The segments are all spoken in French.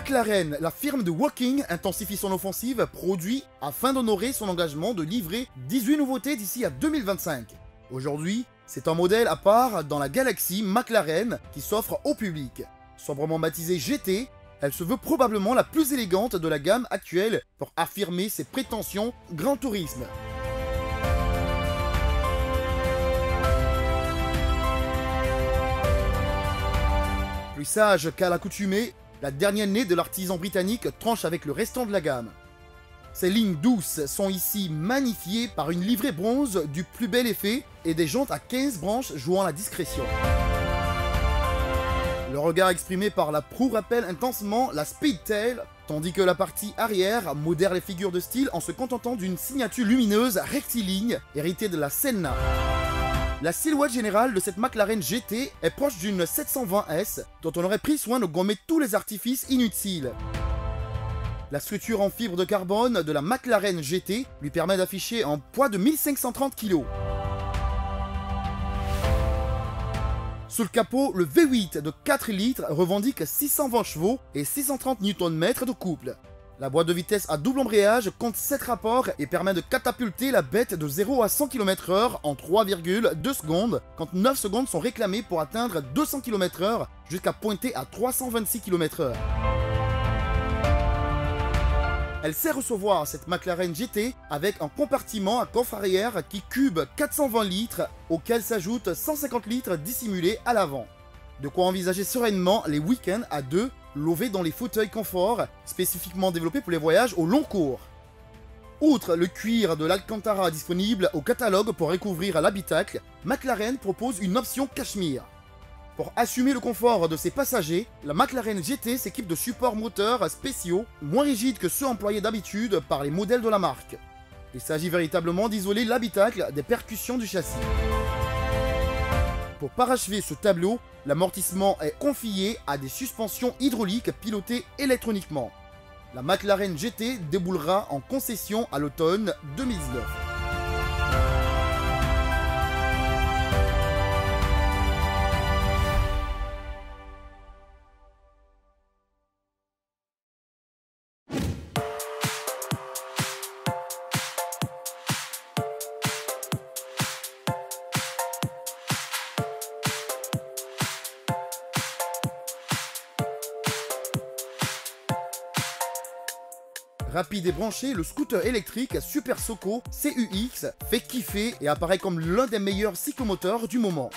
McLaren, la firme de Woking, intensifie son offensive produit afin d'honorer son engagement de livrer 18 nouveautés d'ici à 2025. Aujourd'hui, c'est un modèle à part dans la galaxie McLaren qui s'offre au public. Sobrement baptisée GT, elle se veut probablement la plus élégante de la gamme actuelle pour affirmer ses prétentions Grand Tourisme. Plus sage qu'à l'accoutumée, la dernière née de l'artisan britannique tranche avec le restant de la gamme. Ces lignes douces sont ici magnifiées par une livrée bronze du plus bel effet et des jantes à 15 branches jouant la discrétion. Le regard exprimé par la proue rappelle intensément la Speedtail, tandis que la partie arrière modère les figures de style en se contentant d'une signature lumineuse rectiligne héritée de la Senna. La silhouette générale de cette McLaren GT est proche d'une 720S dont on aurait pris soin de gommer tous les artifices inutiles. La structure en fibre de carbone de la McLaren GT lui permet d'afficher un poids de 1530 kg. Sous le capot, le V8 de 4 litres revendique 620 chevaux et 630 Nm de couple. La boîte de vitesse à double embrayage compte 7 rapports et permet de catapulter la bête de 0 à 100 km/h en 3,2 secondes, quand 9 secondes sont réclamées pour atteindre 200 km/h jusqu'à pointer à 326 km/h. Elle sait recevoir cette McLaren GT avec un compartiment à coffre arrière qui cube 420 litres, auquel s'ajoutent 150 litres dissimulés à l'avant. De quoi envisager sereinement les week-ends à deux, lovés dans les fauteuils confort, spécifiquement développés pour les voyages au long cours. Outre le cuir de l'Alcantara disponible au catalogue pour recouvrir l'habitacle, McLaren propose une option cachemire. Pour assumer le confort de ses passagers, la McLaren GT s'équipe de supports moteurs spéciaux, moins rigides que ceux employés d'habitude par les modèles de la marque. Il s'agit véritablement d'isoler l'habitacle des percussions du châssis. Pour parachever ce tableau, l'amortissement est confié à des suspensions hydrauliques pilotées électroniquement. La McLaren GT déboulera en concession à l'automne 2019. Rapide et branché, le scooter électrique Super Soco CUX fait kiffer et apparaît comme l'un des meilleurs cyclomoteurs du moment.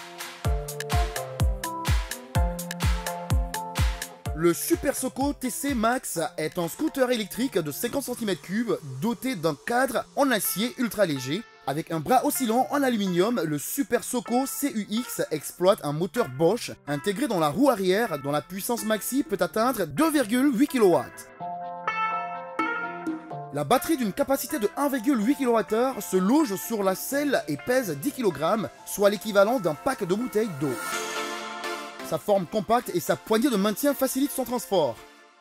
Le Super Soco TC Max est un scooter électrique de 50 cm3 doté d'un cadre en acier ultra léger. Avec un bras oscillant en aluminium, le Super Soco CUX exploite un moteur Bosch intégré dans la roue arrière dont la puissance maxi peut atteindre 2,8 kW. La batterie d'une capacité de 1,8 kWh se loge sur la selle et pèse 10 kg, soit l'équivalent d'un pack de bouteilles d'eau. Sa forme compacte et sa poignée de maintien facilitent son transport.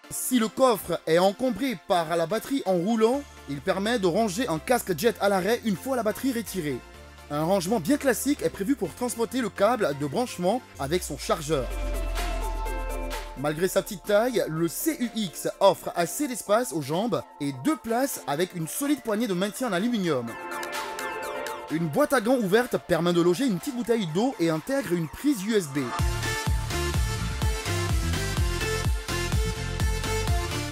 Si le coffre est encombré par la batterie en roulant, il permet de ranger un casque jet à l'arrêt une fois la batterie retirée. Un rangement bien classique est prévu pour transporter le câble de branchement avec son chargeur. Malgré sa petite taille, le CUX offre assez d'espace aux jambes et 2 places avec une solide poignée de maintien en aluminium. Une boîte à gants ouverte permet de loger une petite bouteille d'eau et intègre une prise USB.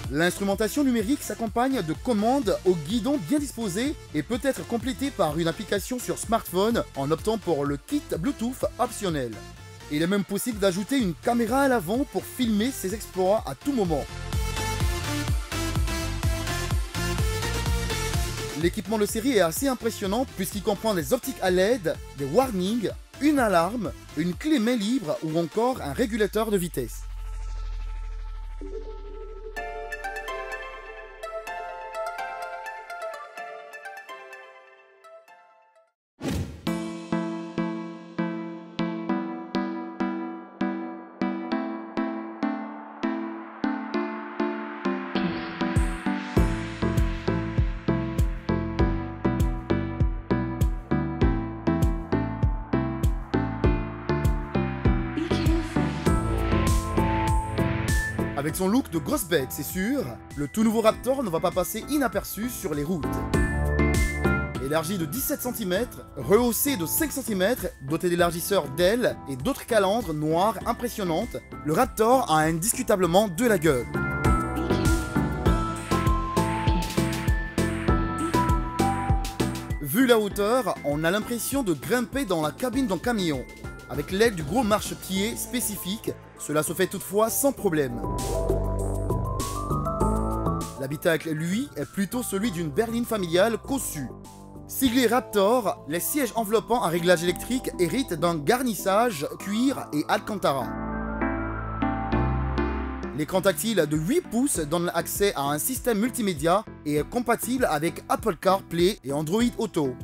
L'instrumentation numérique s'accompagne de commandes au guidon bien disposé et peut être complétée par une application sur smartphone en optant pour le kit Bluetooth optionnel. Il est même possible d'ajouter une caméra à l'avant pour filmer ses exploits à tout moment. L'équipement de série est assez impressionnant puisqu'il comprend des optiques à LED, des warnings, une alarme, une clé main libre ou encore un régulateur de vitesse. Avec son look de grosse bête, c'est sûr, le tout nouveau Raptor ne va pas passer inaperçu sur les routes. Élargi de 17 cm, rehaussé de 5 cm, doté d'élargisseurs d'ailes et d'autres calandres noires impressionnantes, le Raptor a indiscutablement de la gueule. Vu la hauteur, on a l'impression de grimper dans la cabine d'un camion. Avec l'aide du gros marchepied spécifique, cela se fait toutefois sans problème. L'habitacle, lui, est plutôt celui d'une berline familiale cossue. Siglé Raptor, les sièges enveloppants à réglage électrique héritent d'un garnissage cuir et alcantara. L'écran tactile de 8 pouces donne accès à un système multimédia et est compatible avec Apple CarPlay et Android Auto.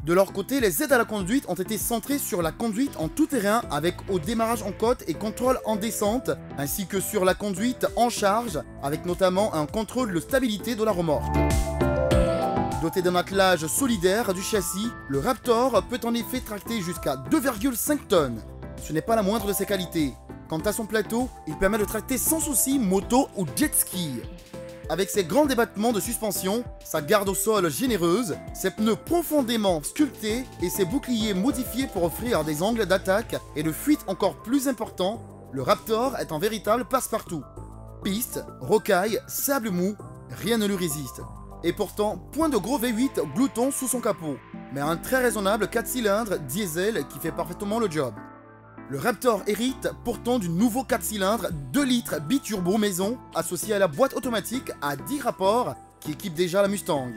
De leur côté, les aides à la conduite ont été centrées sur la conduite en tout-terrain avec au démarrage en côte et contrôle en descente, ainsi que sur la conduite en charge, avec notamment un contrôle de stabilité de la remorque. Doté d'un attelage solidaire du châssis, le Raptor peut en effet tracter jusqu'à 2,5 tonnes. Ce n'est pas la moindre de ses qualités. Quant à son plateau, il permet de tracter sans souci moto ou jet ski. Avec ses grands débattements de suspension, sa garde au sol généreuse, ses pneus profondément sculptés et ses boucliers modifiés pour offrir des angles d'attaque et de fuite encore plus importants, le Raptor est un véritable passe-partout. Piste, rocaille, sable mou, rien ne lui résiste. Et pourtant, point de gros V8 glouton sous son capot, mais un très raisonnable 4 cylindres diesel qui fait parfaitement le job. Le Raptor hérite pourtant du nouveau 4 cylindres 2 litres biturbo maison associé à la boîte automatique à 10 rapports qui équipe déjà la Mustang.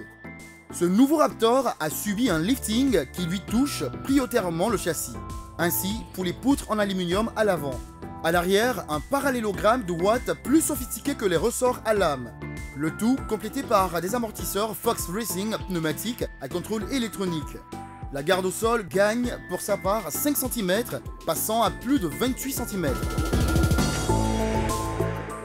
Ce nouveau Raptor a subi un lifting qui lui touche prioritairement le châssis, ainsi pour les poutres en aluminium à l'avant. À l'arrière, un parallélogramme de watts plus sophistiqué que les ressorts à lame. Le tout complété par des amortisseurs Fox Racing pneumatiques à contrôle électronique. La garde au sol gagne pour sa part 5 cm, passant à plus de 28 cm.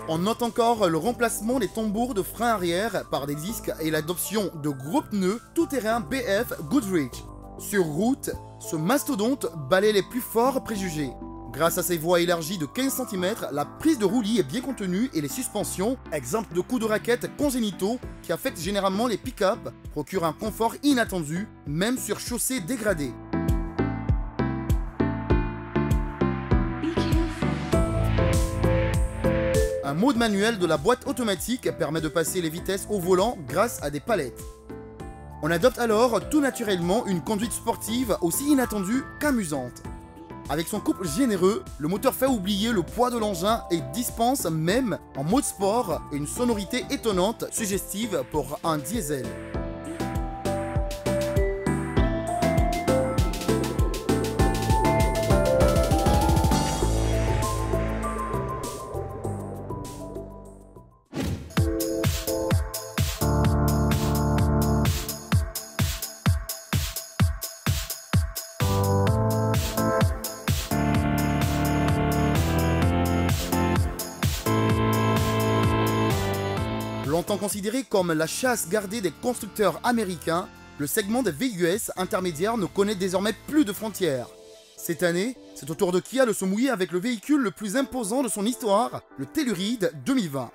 On note encore le remplacement des tambours de frein arrière par des disques et l'adoption de gros pneus tout-terrain BF Goodrich. Sur route, ce mastodonte balaie les plus forts préjugés. Grâce à ses voies élargies de 15 cm, la prise de roulis est bien contenue et les suspensions, exemptes de coups de raquette congénitaux qui affectent généralement les pick-up, procurent un confort inattendu, même sur chaussée dégradée. Un mode manuel de la boîte automatique permet de passer les vitesses au volant grâce à des palettes. On adopte alors tout naturellement une conduite sportive aussi inattendue qu'amusante. Avec son couple généreux, le moteur fait oublier le poids de l'engin et dispense même, en mode sport, une sonorité étonnante, suggestive pour un diesel. Longtemps considéré comme la chasse gardée des constructeurs américains, le segment des VUS intermédiaires ne connaît désormais plus de frontières. Cette année, c'est au tour de Kia de se mouiller avec le véhicule le plus imposant de son histoire, le Telluride 2020.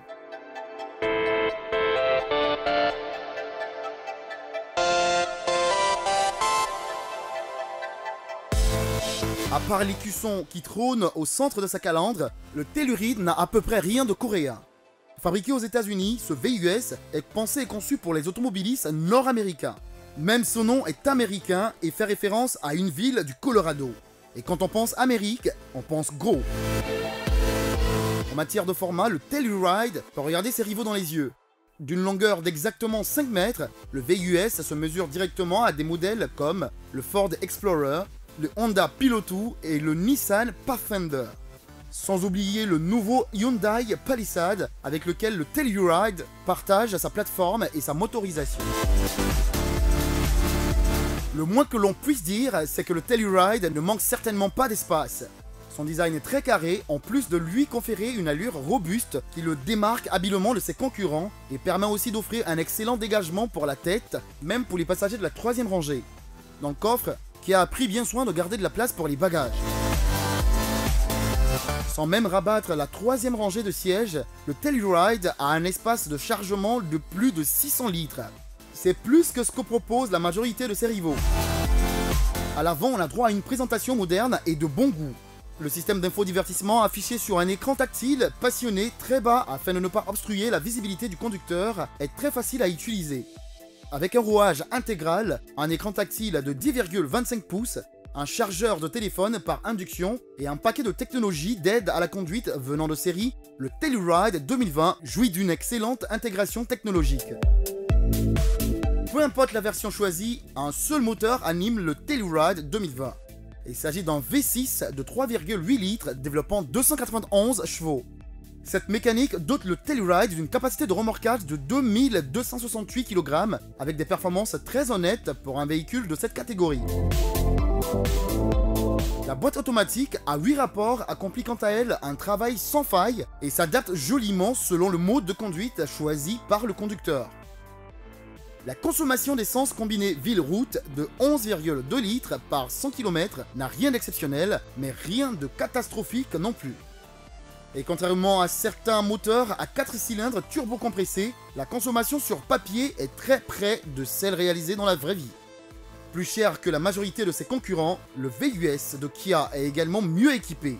À part l'écusson qui trône au centre de sa calandre, le Telluride n'a à peu près rien de coréen. Fabriqué aux États-Unis, ce VUS est pensé et conçu pour les automobilistes nord-américains. Même son nom est américain et fait référence à une ville du Colorado. Et quand on pense Amérique, on pense gros. En matière de format, le Telluride peut regarder ses rivaux dans les yeux. D'une longueur d'exactement 5 mètres, le VUS se mesure directement à des modèles comme le Ford Explorer, le Honda Pilot 2 et le Nissan Pathfinder. Sans oublier le nouveau Hyundai Palisade avec lequel le Telluride partage sa plateforme et sa motorisation. Le moins que l'on puisse dire, c'est que le Telluride ne manque certainement pas d'espace. Son design est très carré, en plus de lui conférer une allure robuste qui le démarque habilement de ses concurrents et permet aussi d'offrir un excellent dégagement pour la tête, même pour les passagers de la 3e rangée. Dans le coffre, Kia a pris bien soin de garder de la place pour les bagages. Sans même rabattre la troisième rangée de sièges, le Telluride a un espace de chargement de plus de 600 litres. C'est plus que ce que propose la majorité de ses rivaux. À l'avant, on a droit à une présentation moderne et de bon goût. Le système d'infodivertissement affiché sur un écran tactile passionné très bas afin de ne pas obstruer la visibilité du conducteur est très facile à utiliser. Avec un rouage intégral, un écran tactile de 10,25 pouces, un chargeur de téléphone par induction et un paquet de technologies d'aide à la conduite venant de série, le Telluride 2020 jouit d'une excellente intégration technologique. Peu importe la version choisie, un seul moteur anime le Telluride 2020. Il s'agit d'un V6 de 3,8 litres développant 291 chevaux. Cette mécanique dote le Telluride d'une capacité de remorquage de 2268 kg avec des performances très honnêtes pour un véhicule de cette catégorie. La boîte automatique à 8 rapports accomplit quant à elle un travail sans faille et s'adapte joliment selon le mode de conduite choisi par le conducteur. La consommation d'essence combinée ville-route de 11,2 litres par 100 km n'a rien d'exceptionnel, mais rien de catastrophique non plus. Et contrairement à certains moteurs à 4 cylindres turbocompressés, la consommation sur papier est très près de celle réalisée dans la vraie vie. Plus cher que la majorité de ses concurrents, le VUS de Kia est également mieux équipé.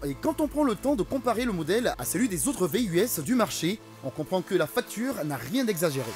Et quand on prend le temps de comparer le modèle à celui des autres VUS du marché, on comprend que la facture n'a rien d'exagéré.